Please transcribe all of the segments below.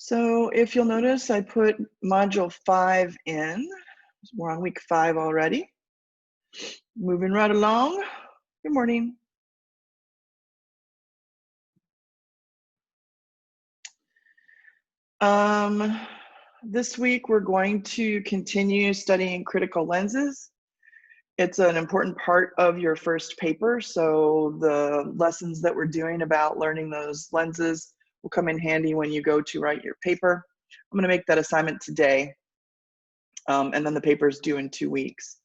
So if you'll notice, I put module 5 in. We're on week 5 already. Moving right along. Good morning. This week we're going to continue studying critical lenses. It's an important part of your first paper, so the lessons that we're doing about learning those lenses will come in handy when you go to write your paper. I'm going to make that assignment today, and then the paper is due in 2 weeks.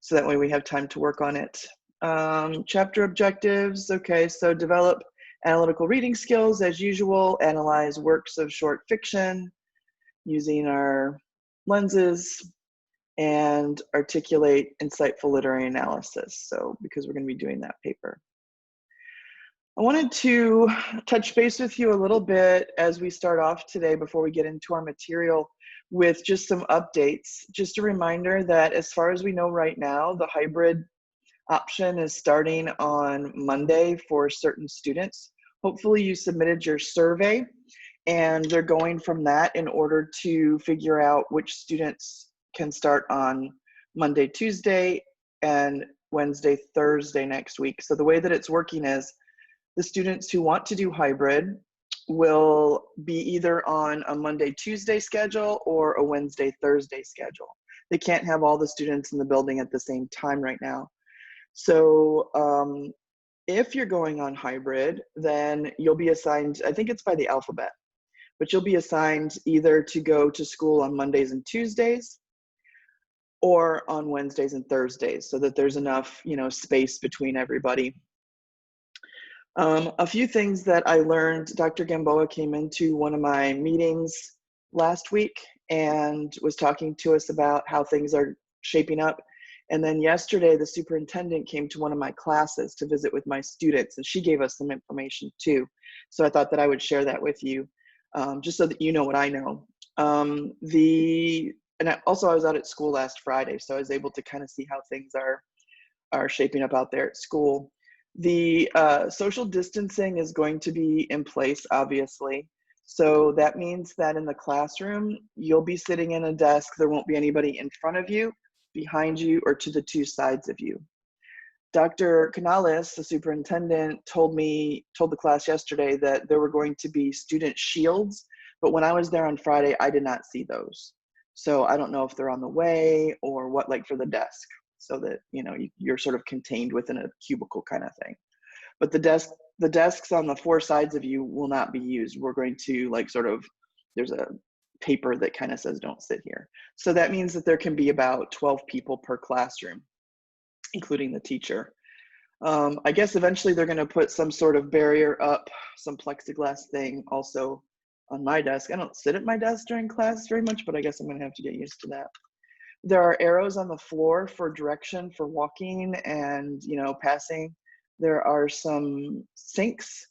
So that way we have time to work on it. Chapter objectives, okay, so develop analytical reading skills as usual, analyze works of short fiction using our lenses, and articulate insightful literary analysis. So because we're going to be doing that paper. I wanted to touch base with you a little bit as we start off today before we get into our material with just some updates. Just a reminder that as far as we know right now, the hybrid option is starting on Monday for certain students. Hopefully you submitted your survey and they're going from that in order to figure out which students can start on Monday, Tuesday, and Wednesday, Thursday next week. So the way that it's working is the students who want to do hybrid will be either on a Monday, Tuesday schedule or a Wednesday, Thursday schedule. They can't have all the students in the building at the same time right now. So if you're going on hybrid, then you'll be assigned, I think it's by the alphabet, but you'll be assigned either to go to school on Mondays and Tuesdays or on Wednesdays and Thursdays so that there's enough, space between everybody. A few things that I learned, Dr. Gamboa came into one of my meetings last week and was talking to us about how things are shaping up. And then yesterday, the superintendent came to one of my classes to visit with my students, and she gave us some information too. So I thought that I would share that with you, just so that you know what I know. And I was out at school last Friday, so I was able to kind of see how things are shaping up out there at school. The social distancing is going to be in place, obviously. So that means that in the classroom, you'll be sitting in a desk. There won't be anybody in front of you, behind you, or to the two sides of you. Dr. Canales, the superintendent, told the class yesterday that there were going to be student shields, but when I was there on Friday, I did not see those. So I don't know if they're on the way or what, like for the desk, so that you're sort of contained within a cubicle kind of thing. But the desks on the four sides of you will not be used. We're going to there's a paper that kind of says don't sit here. So that means that there can be about 12 people per classroom, including the teacher. I guess eventually they're going to put some sort of barrier up, some plexiglass thing also on my desk. I don't sit at my desk during class very much, but I guess I'm going to have to get used to that. There are arrows on the floor for direction for walking and passing. There are some sinks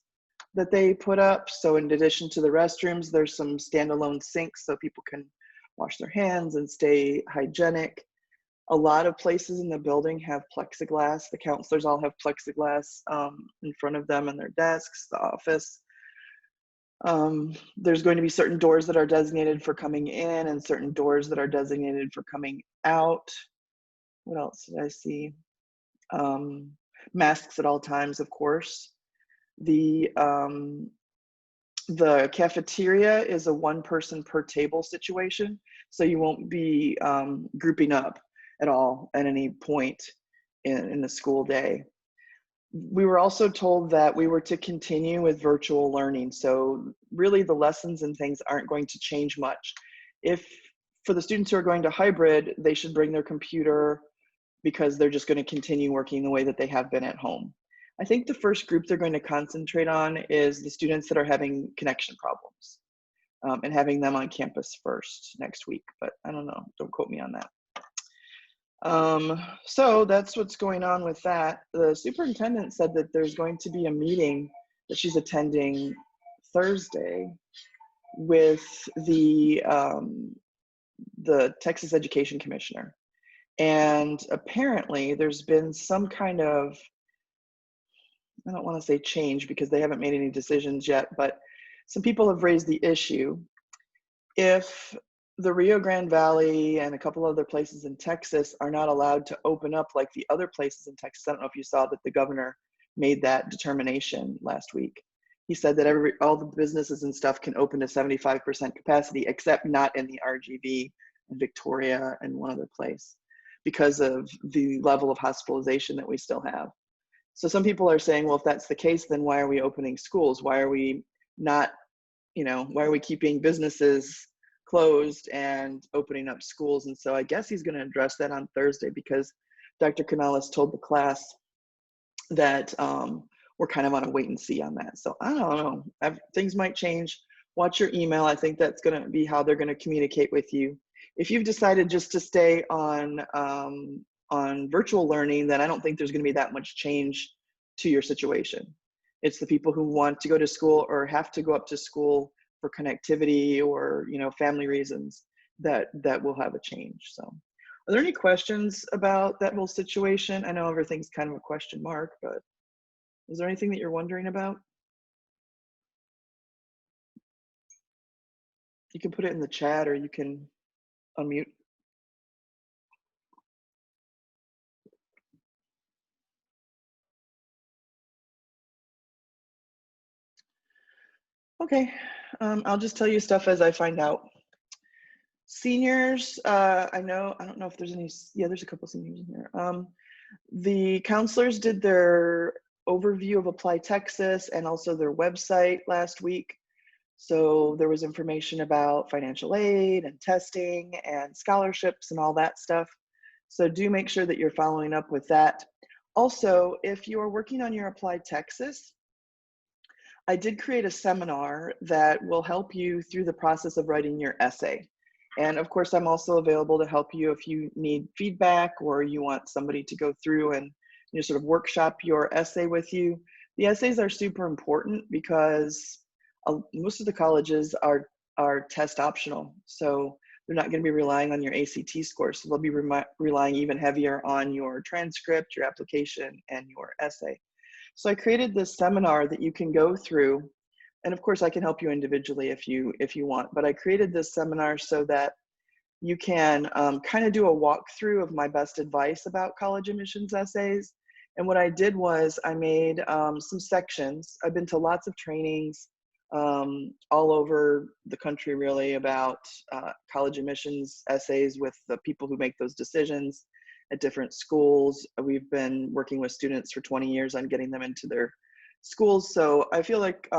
that they put up. So in addition to the restrooms, there's some standalone sinks so people can wash their hands and stay hygienic. A lot of places in the building have plexiglass. The counselors all have plexiglass in front of them in their desks, the office. There's going to be certain doors that are designated for coming in and certain doors that are designated for coming out. What else did I see? Masks at all times, of course. The cafeteria is a one person per table situation, so you won't be grouping up at all at any point in the school day. We were also told that we were to continue with virtual learning. So really the lessons and things aren't going to change much. If for the students who are going to hybrid, they should bring their computer because they're just going to continue working the way that they have been at home. I think the first group they're going to concentrate on is the students that are having connection problems and having them on campus first next week, but I don't know, don't quote me on that. So that's what's going on with that. The superintendent said that there's going to be a meeting that she's attending Thursday with the Texas Education Commissioner. And apparently there's been some kind of, I don't want to say change because they haven't made any decisions yet, but some people have raised the issue if the Rio Grande Valley and a couple other places in Texas are not allowed to open up like the other places in Texas, I don't know if you saw that the governor made that determination last week. He said that all the businesses and stuff can open to 75% capacity, except not in the RGV and Victoria and one other place, because of the level of hospitalization that we still have. So some people are saying, well, if that's the case, then why are we opening schools? Why are we not, why are we keeping businesses closed and opening up schools? And so I guess he's going to address that on Thursday, because Dr. Canales told the class that we're kind of on a wait and see on that. So I don't know, things might change. Watch your email. I think that's going to be how they're going to communicate with you. If you've decided just to stay on virtual learning, then I don't think there's going to be that much change to your situation. It's the people who want to go to school or have to go up to school for connectivity or family reasons that will have a change. So are there any questions about that whole situation? I know everything's kind of a question mark, but is there anything that you're wondering about? You can put it in the chat or you can unmute. Okay, I'll just tell you stuff as I find out. Seniors, I don't know if there's any, yeah, there's a couple seniors in here. The counselors did their overview of Apply Texas and also their website last week. So there was information about financial aid and testing and scholarships and all that stuff. So do make sure that you're following up with that. Also, if you are working on your Apply Texas, I did create a seminar that will help you through the process of writing your essay. And of course, I'm also available to help you if you need feedback or you want somebody to go through and sort of workshop your essay with you. The essays are super important because most of the colleges are test optional. So they're not going to be relying on your ACT score. So they'll be relying even heavier on your transcript, your application, and your essay. So I created this seminar that you can go through, and of course I can help you individually if you want, but I created this seminar so that you can kind of do a walkthrough of my best advice about college admissions essays. And what I did was I made some sections. I've been to lots of trainings all over the country really about college admissions essays with the people who make those decisions at different schools. We've been working with students for 20 years on getting them into their schools. So I feel like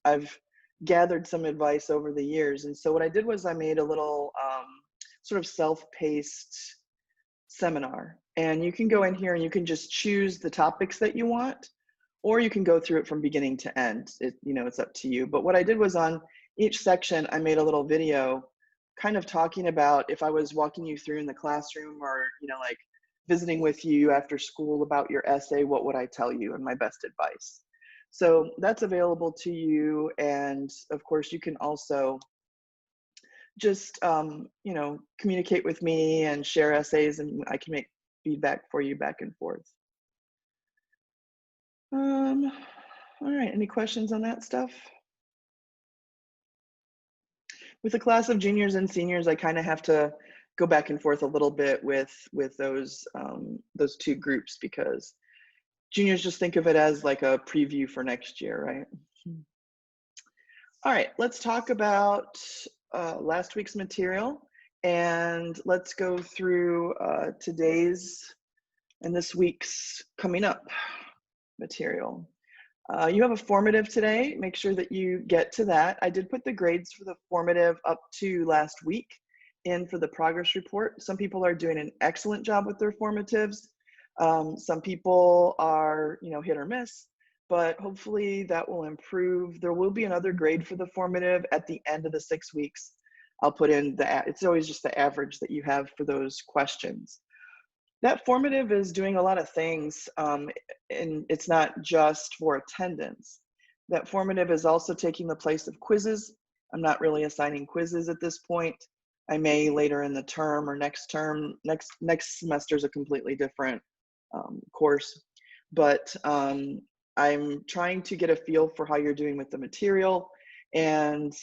I've gathered some advice over the years. And so what I did was I made a little sort of self-paced seminar. And you can go in here and you can just choose the topics that you want, or you can go through it from beginning to end. It's up to you. But what I did was on each section, I made a little video kind of talking about if I was walking you through in the classroom or, like visiting with you after school about your essay, what would I tell you and my best advice? So that's available to you. And of course, you can also just, communicate with me and share essays, and I can make feedback for you back and forth. All right, any questions on that stuff? With a class of juniors and seniors, I kind of have to go back and forth a little bit with those two groups, because juniors just think of it as like a preview for next year, right? All right, let's talk about last week's material, and let's go through today's and this week's coming up material. You have a formative today. Make sure that you get to that. I did put the grades for the formative up to last week in for the progress report. Some people are doing an excellent job with their formatives. Some people are, hit or miss, but hopefully that will improve. There will be another grade for the formative at the end of the 6 weeks. I'll put in it's always just the average that you have for those questions. That formative is doing a lot of things, and it's not just for attendance. That formative is also taking the place of quizzes. I'm not really assigning quizzes at this point. I may later in the term or next term. Next semester is a completely different course, but I'm trying to get a feel for how you're doing with the material, and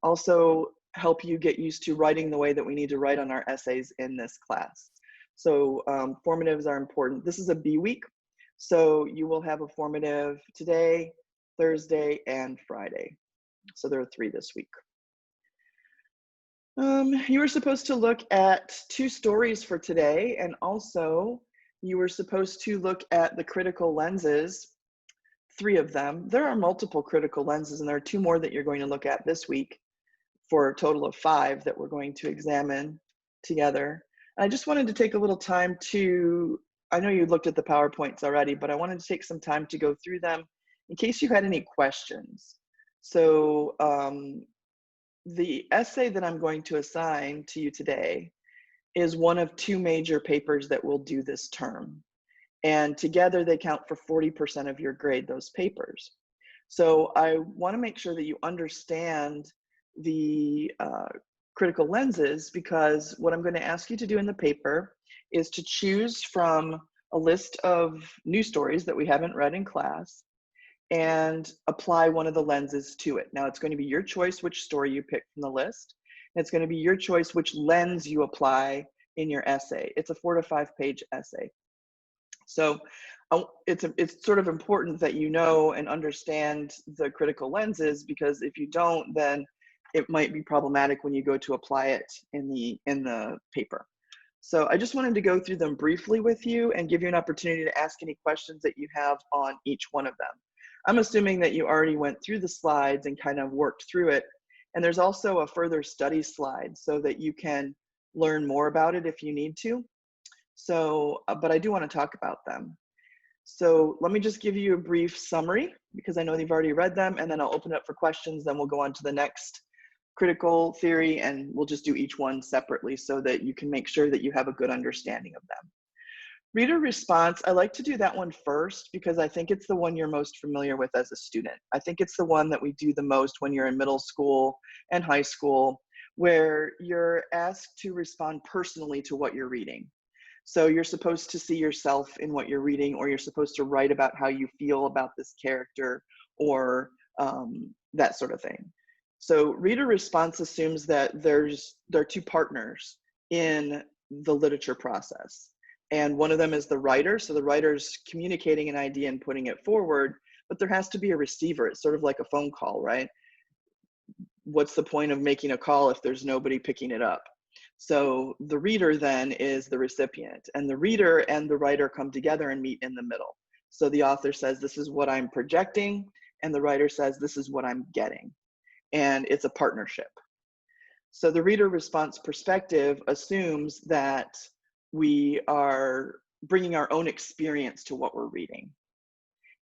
also help you get used to writing the way that we need to write on our essays in this class. So formatives are important. This is a B week, so you will have a formative today, Thursday, and Friday. So there are 3 this week. You were supposed to look at 2 stories for today, and also you were supposed to look at the critical lenses, 3 of them. There are multiple critical lenses, and there are 2 more that you're going to look at this week for a total of 5 that we're going to examine together. I just wanted to take a little time to, I know you looked at the PowerPoints already, but I wanted to take some time to go through them in case you had any questions. So the essay that I'm going to assign to you today is one of 2 major papers that we'll do this term. And together they count for 40% of your grade, those papers. So I want to make sure that you understand the critical lenses, because what I'm going to ask you to do in the paper is to choose from a list of news stories that we haven't read in class and apply one of the lenses to it. Now, it's going to be your choice which story you pick from the list. And it's going to be your choice which lens you apply in your essay. It's a 4 to 5 page essay. So it's sort of important that you know and understand the critical lenses, because if you don't, then it might be problematic when you go to apply it in the paper. So I just wanted to go through them briefly with you and give you an opportunity to ask any questions that you have on each one of them. I'm assuming that you already went through the slides and kind of worked through it. And there's also a further study slide so that you can learn more about it if you need to. So, but I do want to talk about them. So let me just give you a brief summary, because I know you've already read them, and then I'll open it up for questions. Then we'll go on to the next critical theory, and we'll just do each one separately so that you can make sure that you have a good understanding of them. Reader response, I like to do that one first because I think it's the one you're most familiar with as a student. I think it's the one that we do the most when you're in middle school and high school, where you're asked to respond personally to what you're reading. So you're supposed to see yourself in what you're reading, or you're supposed to write about how you feel about this character, or that sort of thing. So reader response assumes that there are 2 partners in the literature process. And one of them is the writer. So the writer's communicating an idea and putting it forward, but there has to be a receiver. It's sort of like a phone call, right? What's the point of making a call if there's nobody picking it up? So the reader then is the recipient, and the reader and the writer come together and meet in the middle. So the author says, this is what I'm projecting, and the writer says, this is what I'm getting. And it's a partnership. So the reader response perspective assumes that we are bringing our own experience to what we're reading.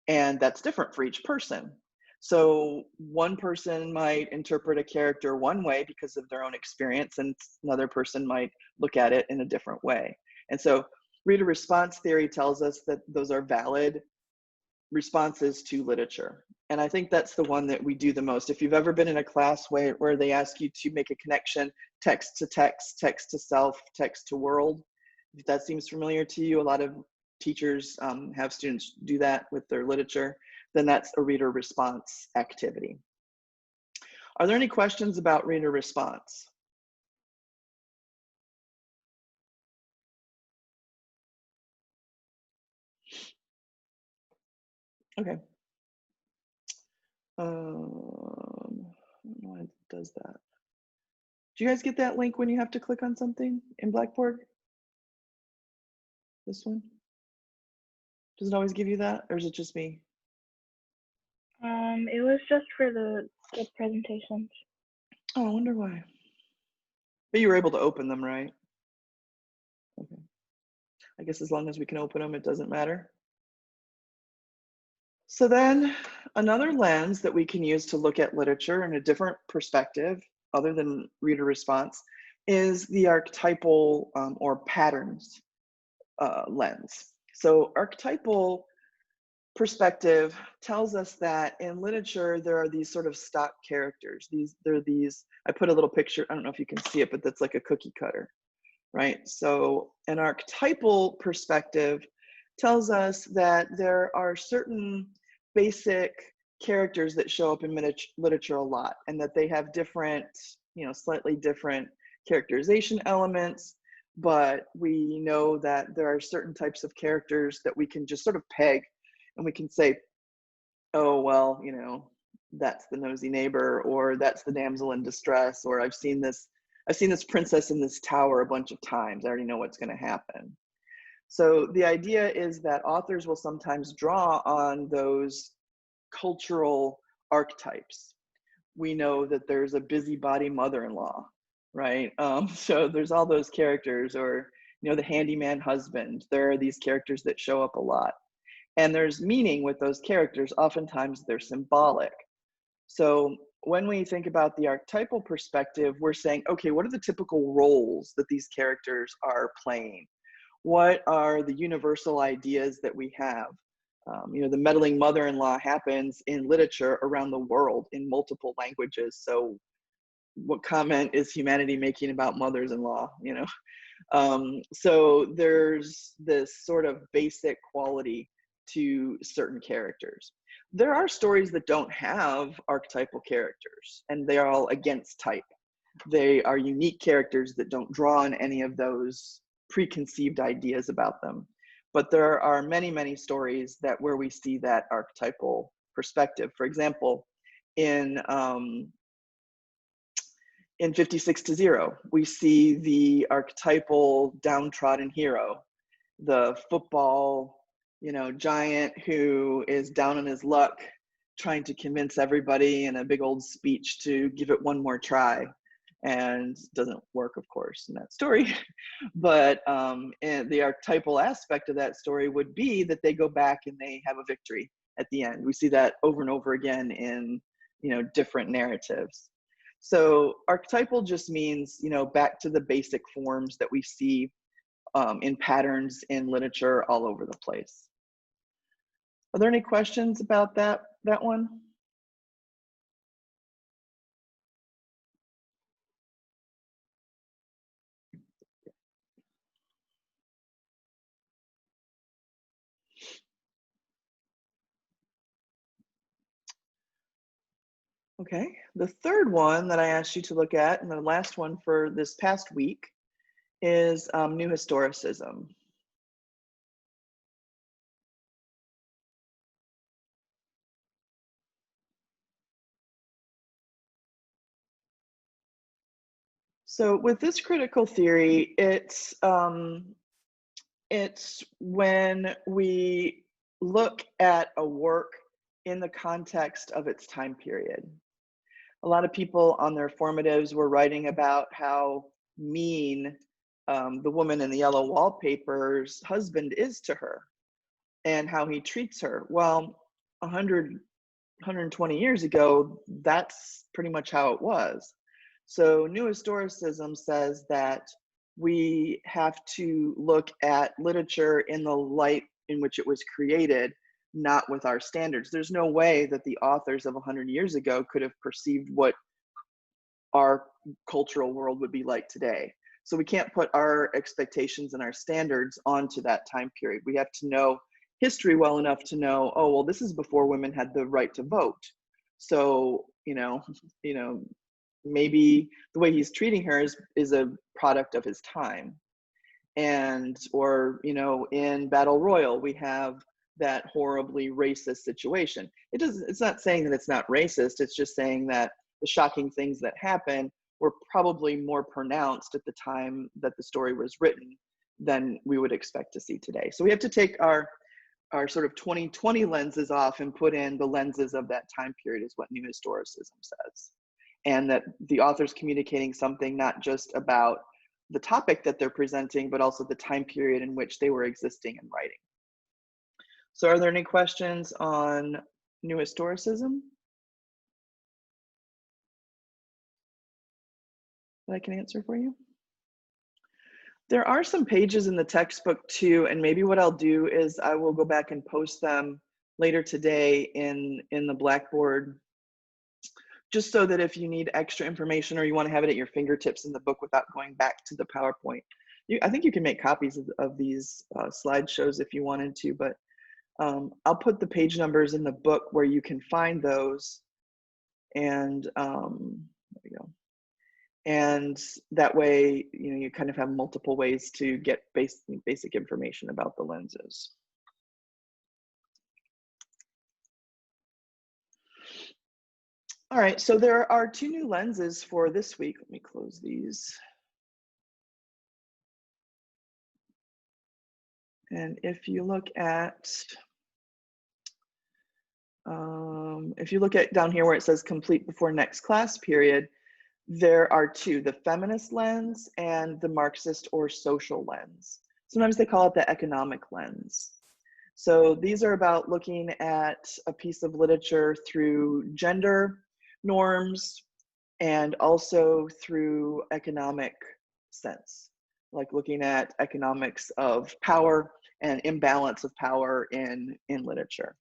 And that's different for each person. So one person might interpret a character one way because of their own experience, and another person might look at it in a different way. And so reader response theory tells us that those are valid responses to literature. And I think that's the one that we do the most. If you've ever been in a class where they ask you to make a connection, text to text, text to self, text to world, if that seems familiar to you, a lot of teachers have students do that with their literature, then that's a reader response activity. Are there any questions about reader response? Okay. I don't know why it does that. Do you guys get that link when you have to click on something in Blackboard? This one? Does it always give you that, or is it just me? It was just for the presentations. Oh, I wonder why. But you were able to open them, right? Okay. I guess as long as we can open them, it doesn't matter. So then another lens that we can use to look at literature in a different perspective, other than reader response, is the archetypal or patterns lens. So archetypal perspective tells us that in literature, there are these sort of stock characters. I put a little picture, I don't know if you can see it, but that's like a cookie cutter, right? So an archetypal perspective tells us that there are certain basic characters that show up in literature a lot, and that they have different slightly different characterization elements, but we know that there are certain types of characters that we can just sort of peg, and we can say, oh, well, that's the nosy neighbor, or that's the damsel in distress, or I've seen this princess in this tower a bunch of times. I already know what's going to happen. So the idea is that authors will sometimes draw on those cultural archetypes. We know that there's a busybody mother-in-law, right? So there's all those characters, or the handyman husband. There are these characters that show up a lot, and there's meaning with those characters. Oftentimes they're symbolic. So when we think about the archetypal perspective, we're saying, okay, what are the typical roles that these characters are playing? What are the universal ideas that we have? The meddling mother-in-law happens in literature around the world in multiple languages. So what comment is humanity making about mothers-in-law? So there's this sort of basic quality to certain characters. There are stories that don't have archetypal characters, and they are all against type. They are unique characters that don't draw on any of those preconceived ideas about them. But there are many, many stories where we see that archetypal perspective. For example, in 56 to 0, we see the archetypal downtrodden hero, the football, giant who is down on his luck, trying to convince everybody in a big old speech to give it one more try, and doesn't work, of course, in that story. But and the archetypal aspect of that story would be that they go back and they have a victory at the end. We see that over and over again in different narratives. So archetypal just means back to the basic forms that we see in patterns in literature all over the place. Are there any questions about that one? Okay, the third one that I asked you to look at, and the last one for this past week, is New Historicism. So with this critical theory, it's when we look at a work in the context of its time period. A lot of people on their formatives were writing about how mean the woman in the yellow wallpaper's husband is to her, and how he treats her. Well, 120 years ago, that's pretty much how it was. So New Historicism says that we have to look at literature in the light in which it was created, not with our standards. There's no way that the authors of 100 years ago could have perceived what our cultural world would be like today. So we can't put our expectations and our standards onto that time period. We have to know history well enough to know, oh, well, this is before women had the right to vote. So, maybe the way he's treating her is a product of his time. And, or, in Battle Royal, we have that horribly racist situation. It's not saying that it's not racist. It's just saying that the shocking things that happen were probably more pronounced at the time that the story was written than we would expect to see today. So we have to take our sort of 2020 lenses off and put in the lenses of that time period, is what New Historicism says. And that the author's communicating something not just about the topic that they're presenting, but also the time period in which they were existing and writing. So are there any questions on New Historicism that I can answer for you? There are some pages in the textbook too, and maybe what I'll do is I will go back and post them later today in the Blackboard, just so that if you need extra information or you want to have it at your fingertips in the book without going back to the PowerPoint. I think you can make copies of these slideshows if you wanted to, but I'll put the page numbers in the book where you can find those. And there we go. And that way, you kind of have multiple ways to get basic information about the lenses. All right, so there are 2 new lenses for this week. Let me close these. And if you look at down here where it says complete before next class period, there are 2, the feminist lens and the Marxist or social lens. Sometimes they call it the economic lens. So these are about looking at a piece of literature through gender norms and also through economic sense, like looking at economics of power and imbalance of power in literature.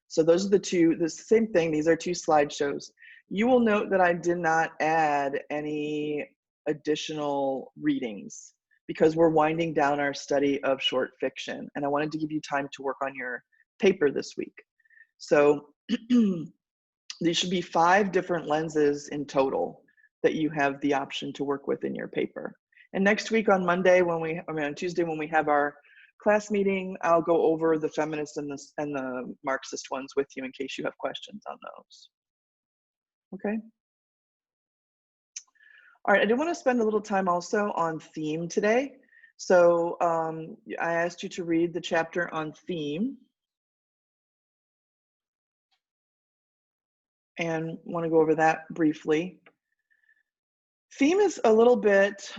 So those are the same thing. These are 2 slideshows. You will note that I did not add any additional readings because we're winding down our study of short fiction, and I wanted to give you time to work on your paper this week. So these should be 5 different lenses in total that you have the option to work with in your paper. And next week on Monday, on Tuesday when we have our class meeting, I'll go over the feminist and the Marxist ones with you in case you have questions on those. Okay. All right, I did want to spend a little time also on theme today. So I asked you to read the chapter on theme. And want to go over that briefly. Theme is a little bit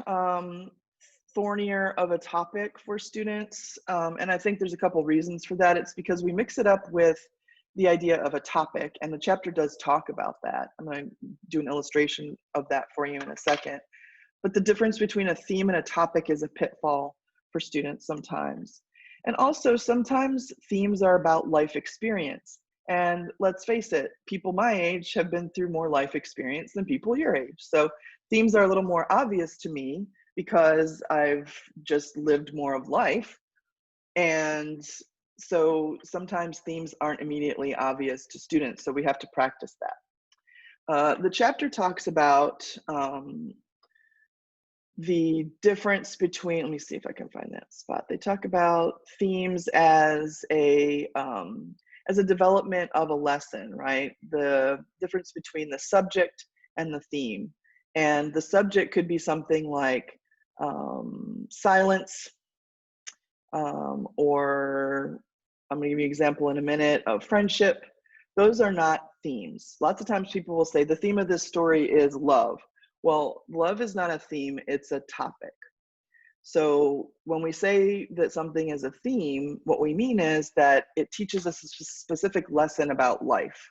thornier of a topic for students. And I think there's a couple reasons for that. It's because we mix it up with the idea of a topic, and the chapter does talk about that. I'm going to do an illustration of that for you in a second. But the difference between a theme and a topic is a pitfall for students sometimes. And also sometimes themes are about life experience. And let's face it, people my age have been through more life experience than people your age. So themes are a little more obvious to me because I've just lived more of life. And so sometimes themes aren't immediately obvious to students, so we have to practice that. The chapter talks about the difference between, let me see if I can find that spot. They talk about themes as a development of a lesson, right? The difference between the subject and the theme. And the subject could be something like silence, or I'm going to give you an example in a minute of friendship. Those are not themes. Lots of times people will say the theme of this story is love. Well, love is not a theme, it's a topic. So when we say that something is a theme, what we mean is that it teaches us a specific lesson about life.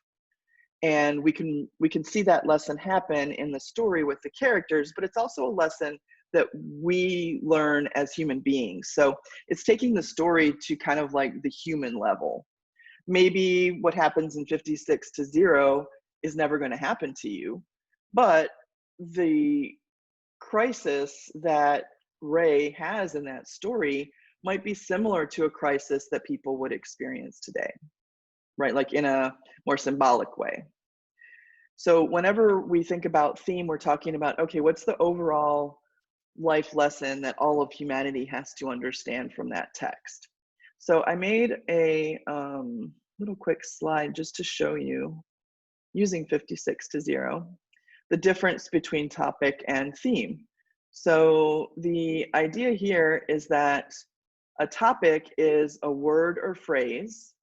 And we can see that lesson happen in the story with the characters, but it's also a lesson that we learn as human beings. So it's taking the story to kind of like the human level. Maybe what happens in 56 to 0 is never going to happen to you, but the crisis that Ray has in that story might be similar to a crisis that people would experience today, right? Like in a more symbolic way. So whenever we think about theme, we're talking about, okay, what's the overall life lesson that all of humanity has to understand from that text? So I made a little quick slide just to show you, using 56 to 0, the difference between topic and theme. So the idea here is that a topic is a word or phrase,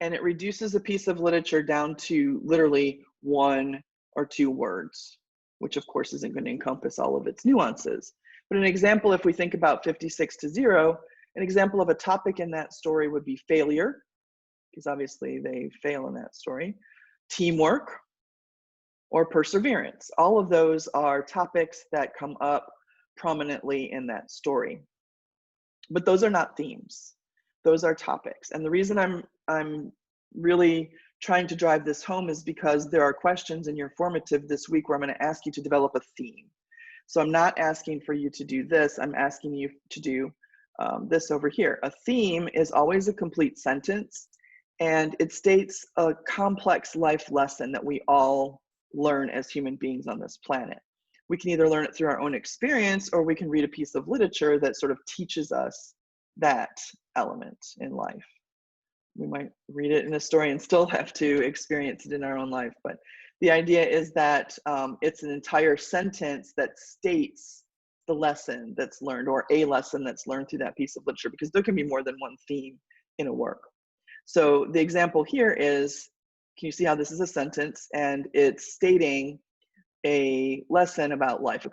and it reduces a piece of literature down to literally 1 or 2 words, which of course isn't going to encompass all of its nuances. But an example, if we think about 56 to 0, an example of a topic in that story would be failure, because obviously they fail in that story, teamwork, or perseverance. All of those are topics that come up prominently in that story. But those are not themes. Those are topics. And the reason I'm really trying to drive this home is because there are questions in your formative this week where I'm going to ask you to develop a theme. So I'm not asking for you to do this. I'm asking you to do this over here. A theme is always a complete sentence, and it states a complex life lesson that we all learn as human beings on this planet. we can either learn it through our own experience, or we can read a piece of literature that sort of teaches us that element in life. We might read it in a story and still have to experience it in our own life. But the idea is that it's an entire sentence that states the lesson that's learned, or a lesson that's learned through that piece of literature, because there can be more than one theme in a work. So the example here is, can you see how this is a sentence and it's stating a lesson about life, a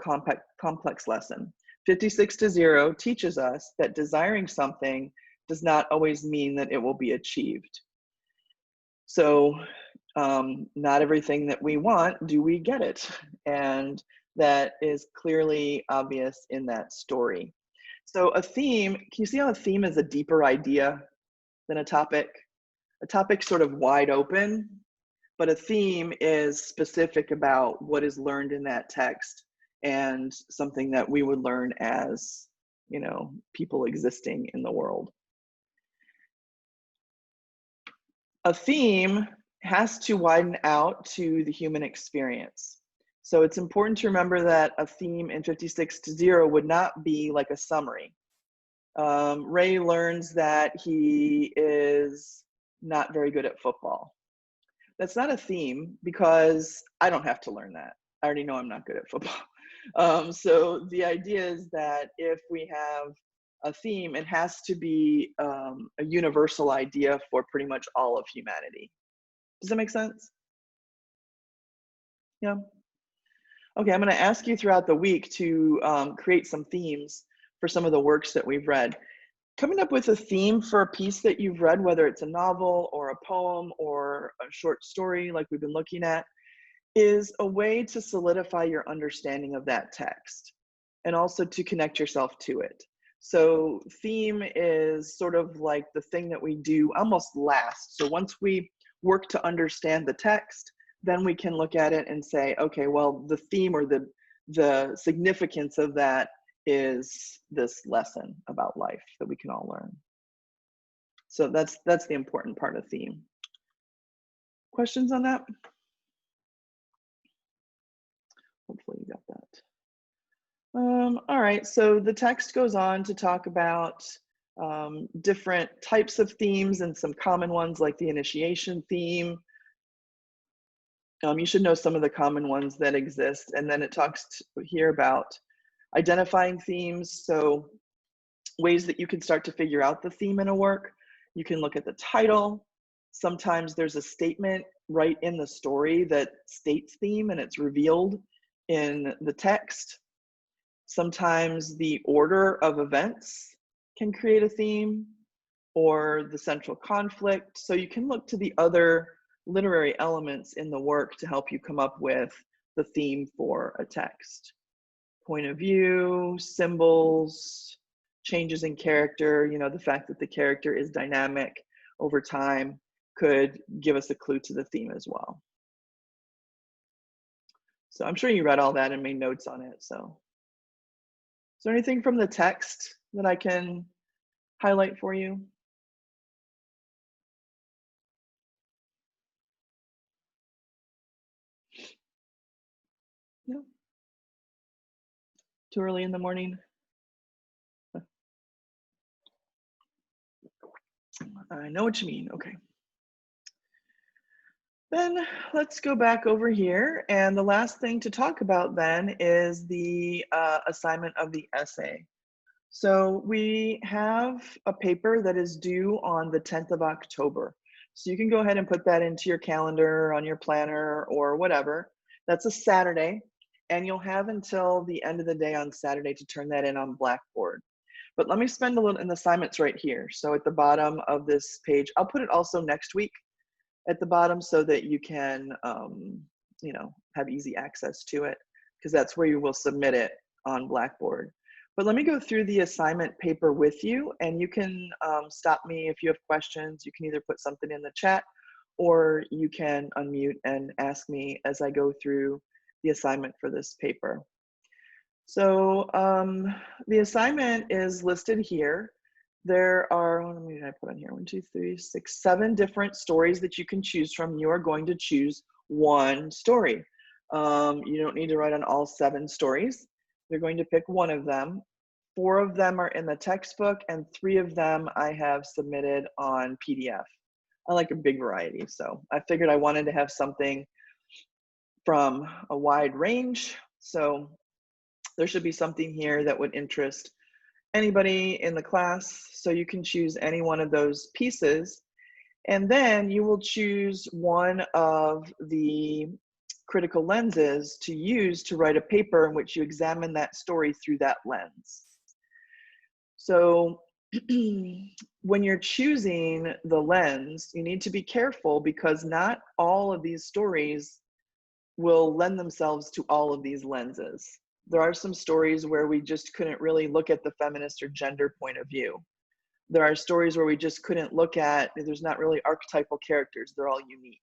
complex lesson. 56-0 teaches us that desiring something does not always mean that it will be achieved. So not everything that we want, do we get it? And that is clearly obvious in that story. So a theme, can you see how a theme is a deeper idea than a topic? A topic's sort of wide open, but a theme is specific about what is learned in that text and something that we would learn as, you know, people existing in the world. A theme has to widen out to the human experience. So it's important to remember that a theme in 56-0 would not be like a summary. Ray learns that he is not very good at football. That's not a theme, because I don't have to learn that. I already know I'm not good at football. So the idea is that if we have a theme, it has to be a universal idea for pretty much all of humanity. Does that make sense? Yeah. Okay, I'm going to ask you throughout the week to create some themes for some of the works that we've read. Coming up with a theme for a piece that you've read, whether it's a novel or a poem or a short story like we've been looking at, is a way to solidify your understanding of that text and also to connect yourself to it. So theme is sort of like the thing that we do almost last. So once we work to understand the text, then we can look at it and say, okay, well, the theme or the significance of that is this lesson about life that we can all learn. So that's the important part of theme. Questions on that? Hopefully you got that. All right, so the text goes on to talk about different types of themes and some common ones like the initiation theme. You should know some of the common ones that exist. And then it talks here about identifying themes. So ways that you can start to figure out the theme in a work. You can look at the title. Sometimes there's a statement right in the story that states theme and it's revealed in the text. Sometimes the order of events can create a theme, or the central conflict. So you can look to the other literary elements in the work to help you come up with the theme for a text. Point of view, symbols, changes in character, you know, the fact that the character is dynamic over time could give us a clue to the theme as well. So I'm sure you read all that and made notes on it. So is there anything from the text that I can highlight for you? No? Too early in the morning? I know what you mean. Okay. Then let's go back over here. And the last thing to talk about then is the assignment of the essay. So we have a paper that is due on the 10th of October. So you can go ahead and put that into your calendar, on your planner, or whatever. That's a Saturday. And you'll have until the end of the day on Saturday to turn that in on Blackboard. But let me spend a little in the assignments right here. So at the bottom of this page, I'll put it also next week at the bottom so that you can, you know, have easy access to it, because that's where you will submit it on Blackboard. But let me go through the assignment paper with you, and you can stop me if you have questions. You can either put something in the chat, or you can unmute and ask me as I go through the assignment for this paper. So the assignment is listed here. There are, how many did I put on here? 1, 2, 3, 6, 7 different stories that you can choose from. You are going to choose one story. You don't need to write on all 7 stories. You're going to pick one of them. 4 of them are in the textbook, and 3 of them I have submitted on PDF. I like a big variety, so I figured I wanted to have something from a wide range. So there should be something here that would interest anybody in the class. So you can choose any one of those pieces, and then you will choose one of the critical lenses to use to write a paper in which you examine that story through that lens. So when you're choosing the lens, you need to be careful because not all of these stories will lend themselves to all of these lenses. There are some stories where we just couldn't really look at the feminist or gender point of view. There are stories where we just couldn't look at, there's not really archetypal characters, they're all unique.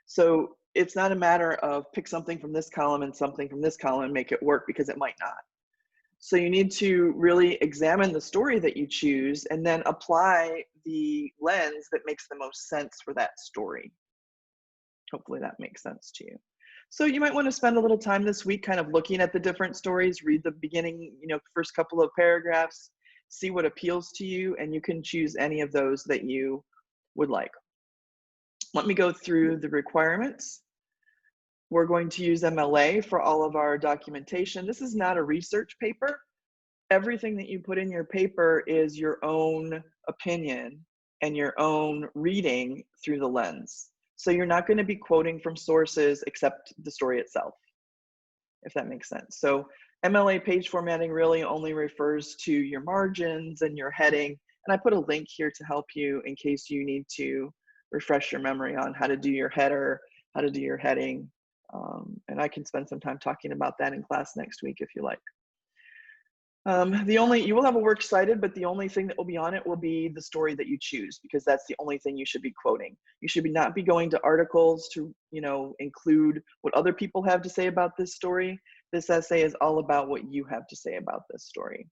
So it's not a matter of pick something from this column and something from this column and make it work, because it might not. So you need to really examine the story that you choose and then apply the lens that makes the most sense for that story. Hopefully that makes sense to you. So you might want to spend a little time this week kind of looking at the different stories, read the beginning, first couple of paragraphs, see what appeals to you, and you can choose any of those that you would like. Let me go through the requirements. We're going to use MLA for all of our documentation. This is not a research paper. Everything that you put in your paper is your own opinion and your own reading through the lens. So you're not going to be quoting from sources except the story itself, if that makes sense. So MLA page formatting really only refers to your margins and your heading. And I put a link here to help you in case you need to refresh your memory on how to do your header, how to do your heading. And I can spend some time talking about that in class next week if you like. You will have a works cited, but the only thing that will be on it will be the story that you choose, because that's the only thing you should be quoting. You should not be going to articles to, include what other people have to say about this story. This essay is all about what you have to say about this story.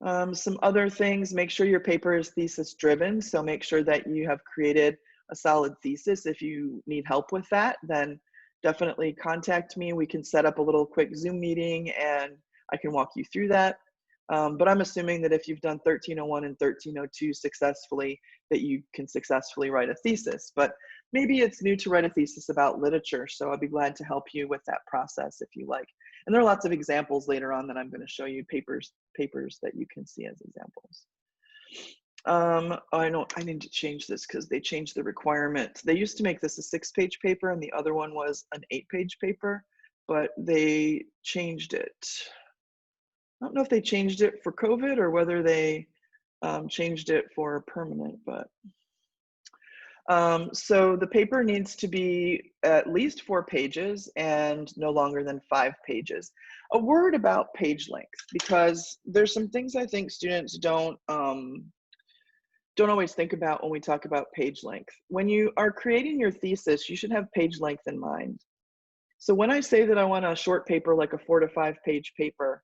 Some other things, make sure your paper is thesis driven. So make sure that you have created a solid thesis. If you need help with that, then definitely contact me. We can set up a little quick Zoom meeting and I can walk you through that. But I'm assuming that if you've done 1301 and 1302 successfully, that you can successfully write a thesis. But maybe it's new to write a thesis about literature, so I'd be glad to help you with that process if you like. And there are lots of examples later on that I'm going to show you, papers that you can see as examples. I need to change this because they changed the requirement. They used to make this a 6-page paper and the other one was an 8-page paper, but they changed it. I don't know if they changed it for COVID or whether they changed it for permanent, but so the paper needs to be at least 4 pages and no longer than 5 pages. A word about page length, because there's some things I think students don't always think about when we talk about page length. When you are creating your thesis, you should have page length in mind. So when I say that I want a short paper, like a 4 to 5 page paper,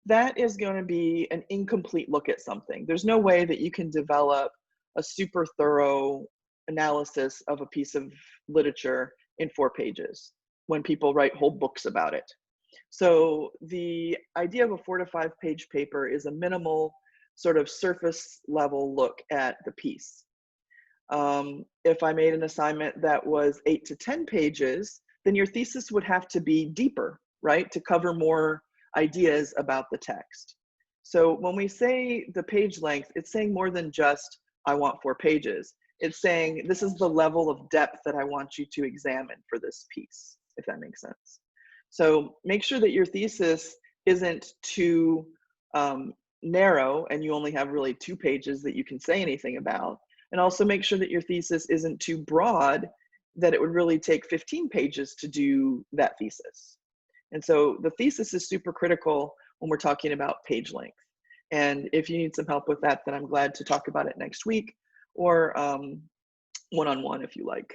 that is going to be an incomplete look at something. There's no way that you can develop a super thorough analysis of a piece of literature in 4 pages when people write whole books about it. So the idea of a 4 to 5 page paper is a minimal sort of surface level look at the piece. If I made an assignment that was 8 to 10 pages, then your thesis would have to be deeper, right, to cover more ideas about the text. So when we say the page length, it's saying more than just, I want 4 pages. It's saying this is the level of depth that I want you to examine for this piece, if that makes sense. So make sure that your thesis isn't too narrow and you only have really 2 pages that you can say anything about. And also make sure that your thesis isn't too broad that it would really take 15 pages to do that thesis. And so the thesis is super critical when we're talking about page length. And if you need some help with that, then I'm glad to talk about it next week, or one-on-one if you like.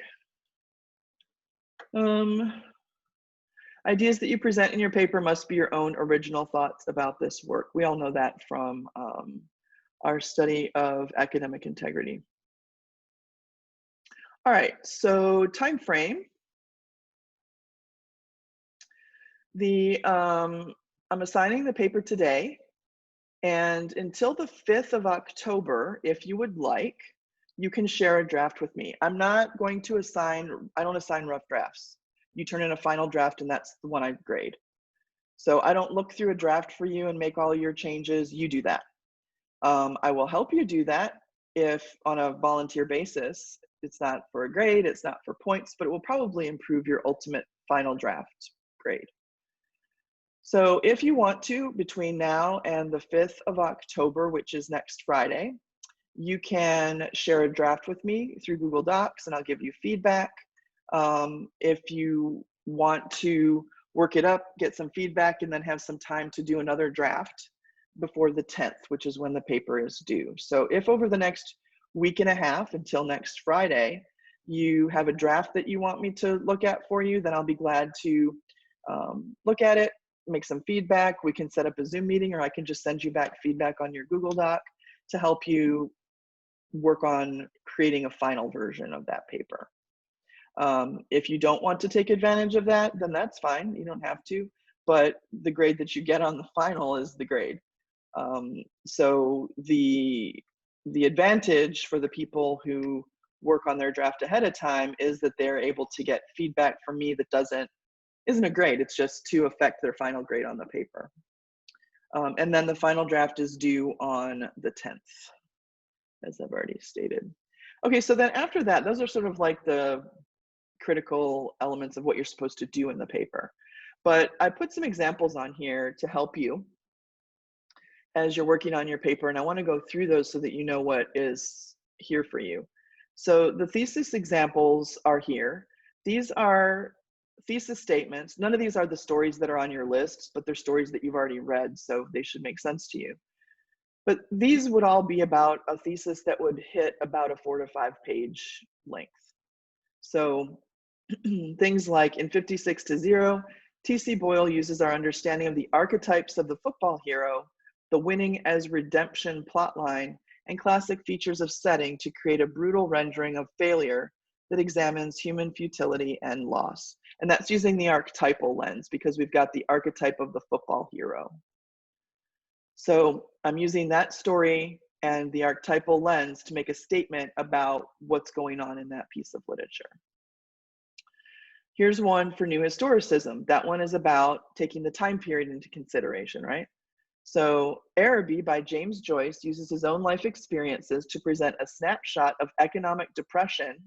Ideas that you present in your paper must be your own original thoughts about this work. We all know that from our study of academic integrity. All right, so time frame. I'm assigning the paper today, and until the 5th of October, if you would like, you can share a draft with me. I'm not going to I don't assign rough drafts. You turn in a final draft and that's the one I grade. So I don't look through a draft for you and make all your changes, you do that. I will help you do that if on a volunteer basis. It's not for a grade, it's not for points, but it will probably improve your ultimate final draft grade. So if you want to, between now and the 5th of October, which is next Friday, you can share a draft with me through Google Docs and I'll give you feedback. If you want to work it up, get some feedback, and then have some time to do another draft before the 10th, which is when the paper is due. So if over the next week and a half until next Friday, you have a draft that you want me to look at for you, then I'll be glad to look at it, make some feedback. We can set up a Zoom meeting, or I can just send you back feedback on your Google Doc to help you work on creating a final version of that paper. If you don't want to take advantage of that, then that's fine. You don't have to, but the grade that you get on the final is the grade. So the advantage for the people who work on their draft ahead of time is that they're able to get feedback from me that isn't a grade, it's just to affect their final grade on the paper. And then the final draft is due on the 10th, as I've already stated. Okay, so then after that, those are sort of like the critical elements of what you're supposed to do in the paper. But I put some examples on here to help you as you're working on your paper, and I want to go through those so that you know what is here for you. So the thesis examples are here. These are thesis statements. None of these are the stories that are on your list, but they're stories that you've already read, so they should make sense to you. But these would all be about a thesis that would hit about a 4 to 5 page length. So things like in 56 to 0, T.C. Boyle uses our understanding of the archetypes of the football hero, the winning as redemption plotline, and classic features of setting to create a brutal rendering of failure that examines human futility and loss. And that's using the archetypal lens because we've got the archetype of the football hero. So I'm using that story and the archetypal lens to make a statement about what's going on in that piece of literature. Here's one for new historicism. That one is about taking the time period into consideration, right? So Araby by James Joyce uses his own life experiences to present a snapshot of economic depression,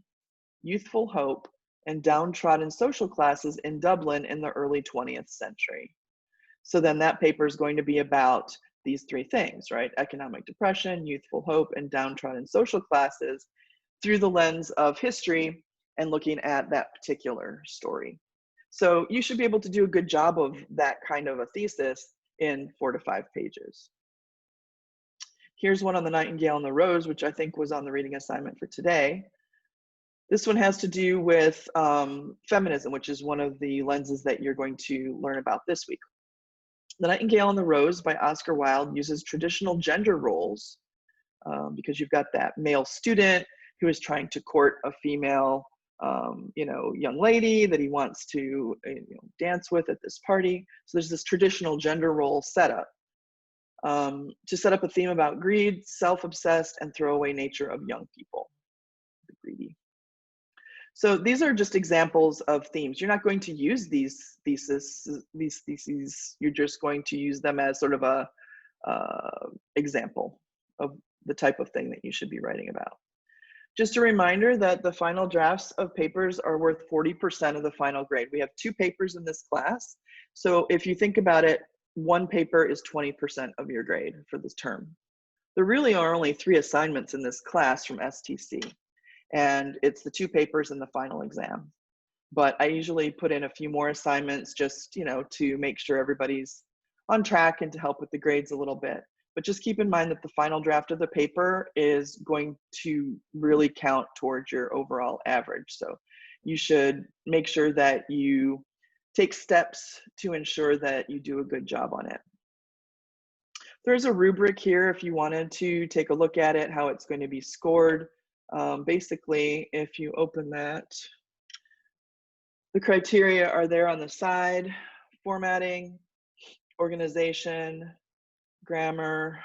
youthful hope, and downtrodden social classes in Dublin in the early 20th century. So then that paper is going to be about these three things, right? Economic depression, youthful hope, and downtrodden social classes through the lens of history and looking at that particular story. So you should be able to do a good job of that kind of a thesis in 4 to 5 pages. Here's one on the Nightingale and the Rose, which I think was on the reading assignment for today. This one has to do with feminism, which is one of the lenses that you're going to learn about this week. The Nightingale and the Rose by Oscar Wilde uses traditional gender roles because you've got that male student who is trying to court a female young lady that he wants to dance with at this party. So there's this traditional gender role setup to set up a theme about greed, self-obsessed, and throwaway nature of young people, the greedy. So these are just examples of themes. You're not going to use these theses. You're just going to use them as sort of a example of the type of thing that you should be writing about. Just a reminder that the final drafts of papers are worth 40% of the final grade. We have 2 papers in this class. So if you think about it, 1 paper is 20% of your grade for this term. There really are only 3 assignments in this class from STC, and it's the 2 papers and the final exam. But I usually put in a few more assignments just, to make sure everybody's on track and to help with the grades a little bit. But just keep in mind that the final draft of the paper is going to really count towards your overall average. So you should make sure that you take steps to ensure that you do a good job on it. There's a rubric here if you wanted to take a look at it, how it's going to be scored. Basically, if you open that, the criteria are there on the side formatting, organization, grammar,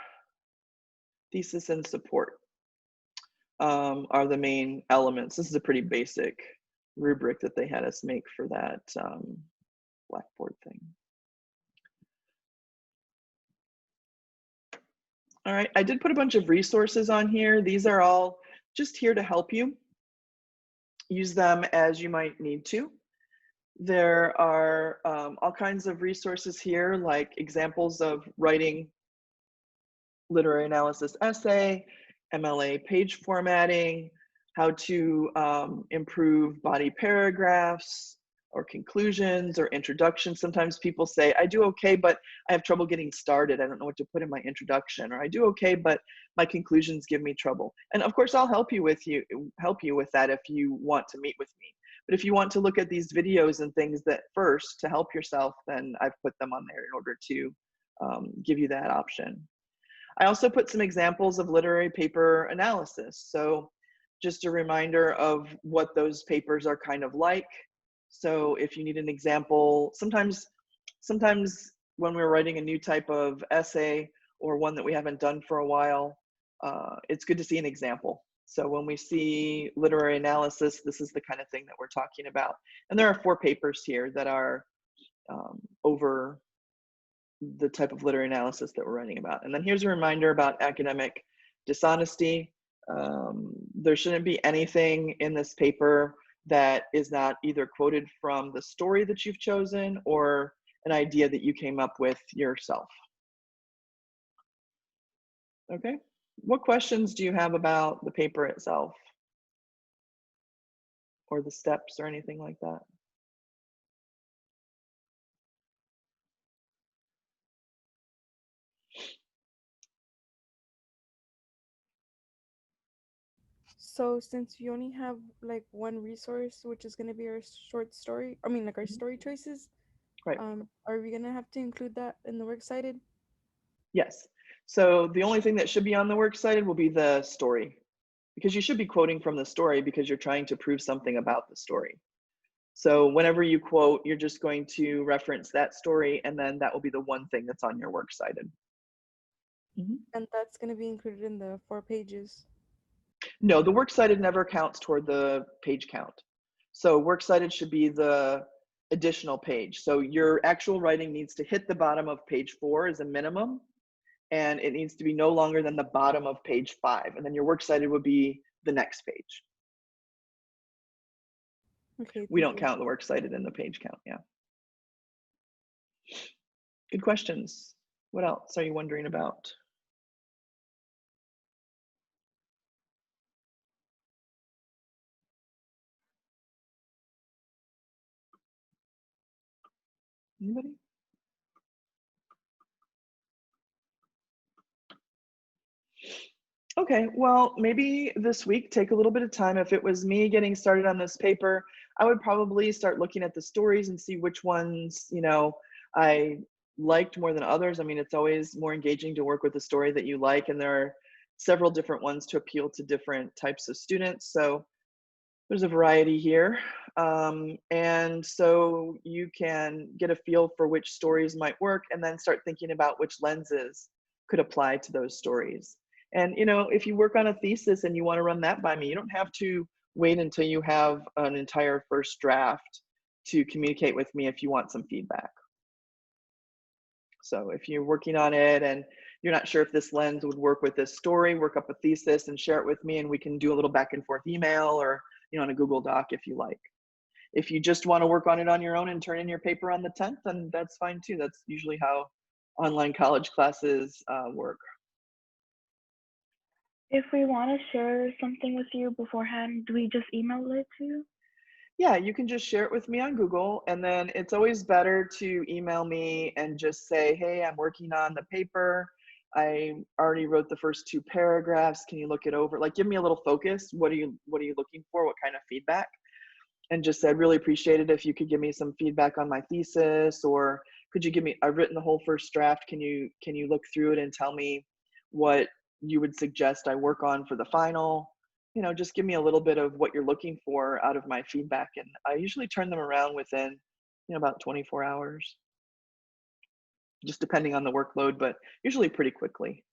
thesis, and support are the main elements. This is a pretty basic rubric that they had us make for that Blackboard thing. All right, I did put a bunch of resources on here. These are all just here to help you. Use them as you might need to. There are all kinds of resources here, like examples of writing literary analysis essay, MLA page formatting, how to improve body paragraphs or conclusions or introductions. Sometimes people say, I do okay, but I have trouble getting started. I don't know what to put in my introduction, or I do okay, but my conclusions give me trouble. And of course, I'll help you with that if you want to meet with me. But if you want to look at these videos and things that first to help yourself, then I've put them on there in order to give you that option. I also put some examples of literary paper analysis. So just a reminder of what those papers are kind of like. So if you need an example, sometimes when we're writing a new type of essay or one that we haven't done for a while, it's good to see an example. So when we see literary analysis, this is the kind of thing that we're talking about. And there are 4 papers here that are over the type of literary analysis that we're writing about. And then here's a reminder about academic dishonesty. There shouldn't be anything in this paper that is not either quoted from the story that you've chosen or an idea that you came up with yourself. Okay, what questions do you have about the paper itself or the steps or anything like that? So since we only have like one resource, which is gonna be our short story, I mean like our story choices, Right. are we gonna have to include that in the works cited? Yes. So the only thing that should be on the works cited will be the story, because you should be quoting from the story because you're trying to prove something about the story. So whenever you quote, you're just going to reference that story, and then that will be the one thing that's on your works cited. And that's gonna be included in the 4 pages. No, the works cited never counts toward the page count. So works cited should be the additional page. So your actual writing needs to hit the bottom of page 4 as a minimum, and it needs to be no longer than the bottom of page 5. And then your works cited would be the next page. Okay, We thank don't you. count the works cited in the page count, yeah. Good questions. What else are you wondering about? Anybody? Okay, well, maybe this week take a little bit of time. If it was me getting started on this paper, I would probably start looking at the stories and see which ones, I liked more than others. I mean, it's always more engaging to work with a story that you like, and there are several different ones to appeal to different types of students. So there's a variety here. And so you can get a feel for which stories might work and then start thinking about which lenses could apply to those stories. And if you work on a thesis and you want to run that by me, you don't have to wait until you have an entire first draft to communicate with me if you want some feedback. So if you're working on it and you're not sure if this lens would work with this story, work up a thesis and share it with me, and we can do a little back and forth email or on a Google Doc if you like. If you just want to work on it on your own and turn in your paper on the 10th, then that's fine too. That's usually how online college classes work. If we want to share something with you beforehand, do we just email it to you? Yeah, you can just share it with me on Google, and then it's always better to email me and just say, hey, I'm working on the paper. I already wrote the first 2 paragraphs. Can you look it over? Like, give me a little focus. What are you looking for? What kind of feedback? And just said, really appreciate it if you could give me some feedback on my thesis, or could you give me, I've written the whole first draft. Can you look through it and tell me what you would suggest I work on for the final? Just give me a little bit of what you're looking for out of my feedback. And I usually turn them around within, about 24 hours. just depending on the workload, but usually pretty quickly.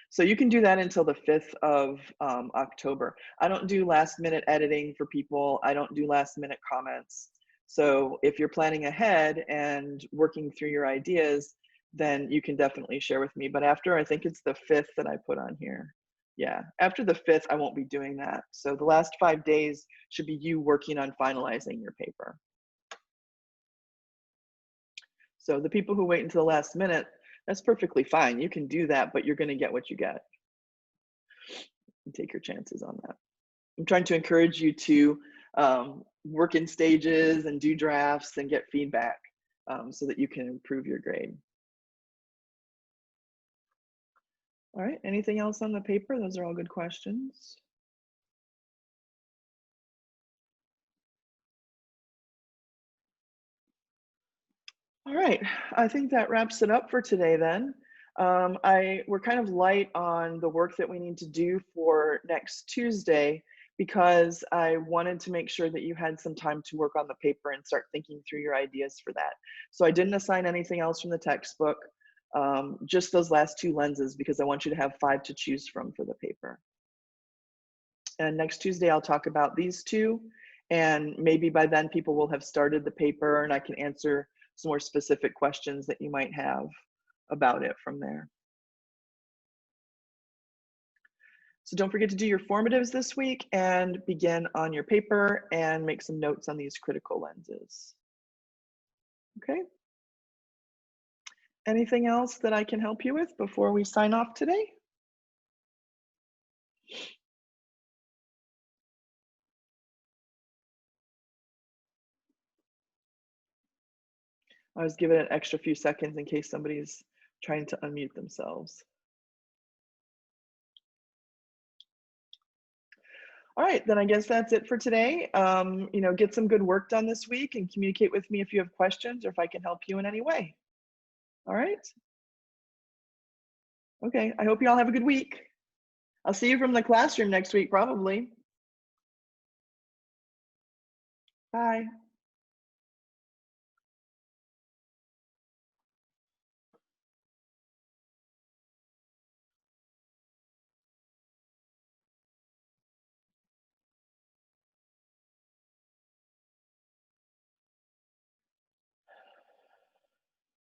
So you can do that until the 5th of October. I don't do last minute editing for people. I don't do last minute comments. So if you're planning ahead and working through your ideas, then you can definitely share with me. But after, I think it's the 5th that I put on here. Yeah, after the 5th, I won't be doing that. So the last 5 days should be you working on finalizing your paper. So the people who wait until the last minute, that's perfectly fine. You can do that, but you're going to get what you get. And take your chances on that. I'm trying to encourage you to work in stages and do drafts and get feedback so that you can improve your grade. All right, anything else on the paper? Those are all good questions. All right, I think that wraps it up for today then. We're kind of light on the work that we need to do for next Tuesday because I wanted to make sure that you had some time to work on the paper and start thinking through your ideas for that. So I didn't assign anything else from the textbook, just those last 2 lenses because I want you to have 5 to choose from for the paper. And next Tuesday, I'll talk about these 2, and maybe by then people will have started the paper and I can answer some more specific questions that you might have about it from there. So don't forget to do your formatives this week and begin on your paper and make some notes on these critical lenses. Okay. Anything else that I can help you with before we sign off today? I was giving it an extra few seconds in case somebody's trying to unmute themselves. All right, then I guess that's it for today. Get some good work done this week and communicate with me if you have questions or if I can help you in any way. All right. Okay, I hope you all have a good week. I'll see you from the classroom next week, probably. Bye.